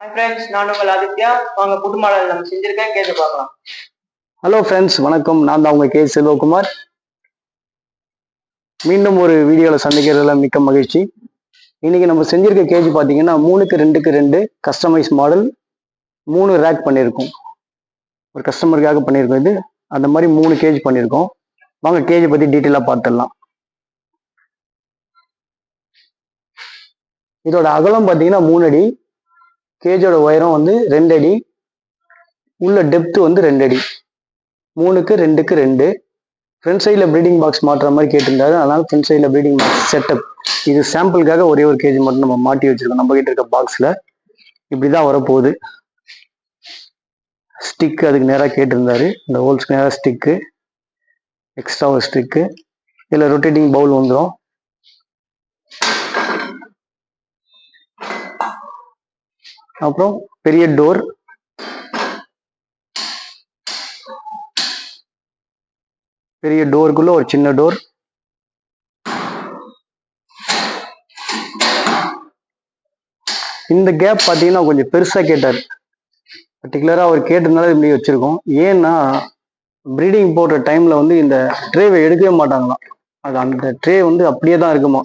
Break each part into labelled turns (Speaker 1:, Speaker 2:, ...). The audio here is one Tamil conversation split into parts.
Speaker 1: Hi friends, நான் உங்கள் ஆதித்யா. வாங்க புது மாடல் நம்ம செஞ்சிருக்கேன் கேட்டு பார்க்கலாம்.
Speaker 2: ஹலோ ஃப்ரெண்ட்ஸ், வணக்கம். நான் தான் உங்கள் கே செல்வகுமார். மீண்டும் ஒரு வீடியோவில் சந்திக்கிறதுல மிக்க மகிழ்ச்சி. இன்னைக்கு நம்ம செஞ்சிருக்க கேஜ் பார்த்தீங்கன்னா 3க்கு 2க்கு 2 கஸ்டமைஸ் மாடல் 3 ரேக் பண்ணியிருக்கோம். ஒரு கஸ்டமருக்காக பண்ணியிருக்கோம். இது அந்த மாதிரி 3 கேஜ் பண்ணியிருக்கோம். வாங்க கேஜை பற்றி டீட்டெயிலாக பார்த்துடலாம். இதோட அகலம் பார்த்தீங்கன்னா 3 அடி, கேஜோட உயரம் வந்து 2 அடி, உள்ள டெப்த் வந்து 2 அடி. 3க்கு 2க்கு 2. ஃப்ரண்ட் சைடில் ப்ரீடிங் பாக்ஸ் மாட்டுற மாதிரி கேட்டிருந்தாரு. அதனால ஃப்ரண்ட் சைடில் ப்ரீடிங் பாக்ஸ் செட்டப். இது சாம்பிளுக்காக ஒரே ஒரு கேஜி மட்டும் நம்ம மாட்டி வச்சிருக்கோம். நம்ம கிட்ட இருக்க பாக்ஸில் இப்படிதான் வரப்போகுது. ஸ்டிக்கு அதுக்கு நேராக கேட்டிருந்தாரு. இந்த ஹோல்ஸ்க்கு நேராக ஸ்டிக்கு, எக்ஸ்ட்ரா ஒரு ஸ்டிக்கு, இதில் ரொட்டேட்டிங் பவுல் வந்துடும். அப்புறம் பெரிய டோர், பெரிய டோருக்குள்ள ஒரு சின்ன டோர், இந்த கேப் பார்த்தீங்கன்னா கொஞ்சம் பெருசாக கேட்டார். பர்டிகுலராக அவர் கேட்டதுனால இப்படி வச்சுருக்கோம். ஏன்னா ப்ரீடிங் போடுற டைமில் வந்து இந்த ட்ரேவை எடுக்கவே மாட்டாங்களாம். அது அந்த ட்ரே வந்து அப்படியே தான் இருக்குமா.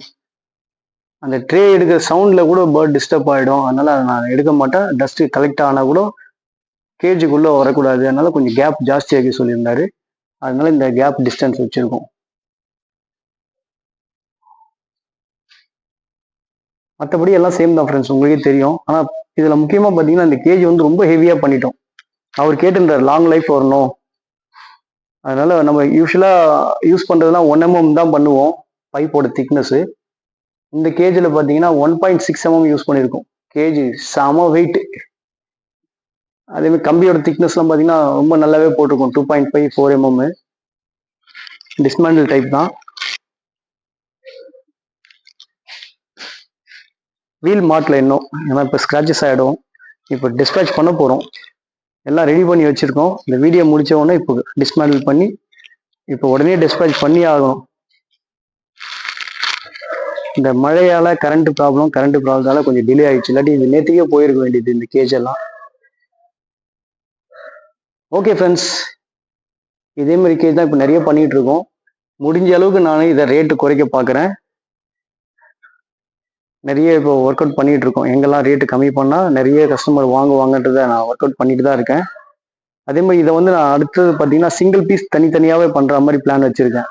Speaker 2: அந்த ட்ரே எடுக்கிற சவுண்டில் கூட பேர்ட் டிஸ்டர்ப் ஆகிடும். அதனால் அதை நான் எடுக்க மாட்டேன். டஸ்ட்டு கலெக்ட் ஆனால் கூட கேஜுக்குள்ளே வரக்கூடாது. அதனால் கொஞ்சம் கேப் ஜாஸ்தியாக்கி சொல்லியிருந்தாரு. அதனால இந்த கேப் டிஸ்டன்ஸ் வச்சுருக்கோம். மற்றபடி எல்லாம் சேம் தான் ஃப்ரெண்ட்ஸ், உங்களுக்கே தெரியும். ஆனால் இதில் முக்கியமாக பார்த்தீங்கன்னா இந்த கேஜ் வந்து ரொம்ப ஹெவியாக பண்ணிட்டோம். அவர் கேட்டிருந்தார் லாங் லைஃப் வரணும். அதனால நம்ம யூஸ்வலாக யூஸ் பண்ணுறதுலாம் 1 mm தான் பண்ணுவோம், பைப்போட திக்னஸ்ஸு. இந்த கேஜில் பார்த்தீங்கன்னா 1.6 mm யூஸ் பண்ணியிருக்கோம். கேஜி செம வெயிட். அதேமாதிரி கம்பியோட திக்னஸ்லாம் பார்த்தீங்கன்னா ரொம்ப நல்லாவே போட்டிருக்கோம். 2.5 4 mm டிஸ்மேண்டில் டைப் தான். வீல் மாட்டல இன்னும், ஏன்னா இப்போ ஸ்க்ராச்சஸ் ஆகிடும். இப்போ டிஸ்பேச் பண்ண போகிறோம். எல்லாம் ரெடி பண்ணி வச்சுருக்கோம். இந்த வீடியோ முடித்த உடனே இப்போ டிஸ்மேண்டில் பண்ணி இப்போ உடனே டிஸ்பேச் பண்ணி ஆகணும். இந்த மழையால் கரண்ட் ப்ராப்ளத்தால கொஞ்சம் டிலே ஆயிடுச்சு. இல்லாட்டி இது நேற்றுக்கே போயிருக்க வேண்டியது இந்த கேஜ் எல்லாம். ஓகே ஃப்ரெண்ட்ஸ், இதே மாதிரி கேஜ் தான் இப்போ நிறைய பண்ணிட்டு இருக்கோம். முடிஞ்ச அளவுக்கு நான் இதை ரேட்டு குறைக்க பார்க்குறேன். நிறைய இப்போ ஒர்க் அவுட் பண்ணிட்டு இருக்கோம். எங்கெல்லாம் ரேட்டு கம்மி பண்ணால் நிறைய கஸ்டமர் வாங்குவாங்கன்றதை நான் ஒர்க் அவுட் பண்ணிட்டு தான் இருக்கேன். அதே மாதிரி இதை வந்து நான் அடுத்தது பார்த்தீங்கன்னா சிங்கிள் பீஸ் தனித்தனியாகவே பண்ணுற மாதிரி பிளான் வச்சுருக்கேன்.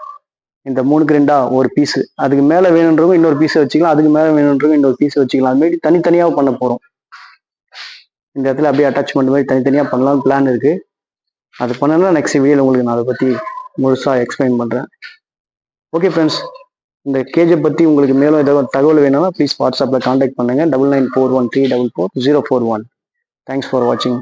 Speaker 2: இந்த 3க்கு 2 ஒரு பீஸு, அதுக்கு மேலே வேணுன்றவங்க இன்னொரு பீஸை வச்சுக்கலாம், அதுக்கு மேலே வேணுன்றவங்க இன்னொரு பீஸை வச்சுக்கலாம். அது மாதிரி தனித்தனியாக பண்ண போகிறோம். இந்த இடத்துல அப்படியே அட்டாச்மெண்ட் மாதிரி தனித்தனியாக பண்ணலாம்னு பிளான் இருக்குது. அது பண்ணனா நெக்ஸ்ட் வீடியோவில் உங்களுக்கு நான் அதை பற்றி முழுசாக எக்ஸ்பிளைன் பண்ணுறேன். ஓகே ஃப்ரெண்ட்ஸ், இந்த கேஜை பற்றி உங்களுக்கு மேலும் ஏதாவது தகவல் வேணும்னா ப்ளீஸ் வாட்ஸ்அப்பில் காண்டாக்ட் பண்ணுங்கள். 9941344041. தேங்க்ஸ் ஃபார் வாட்சிங்.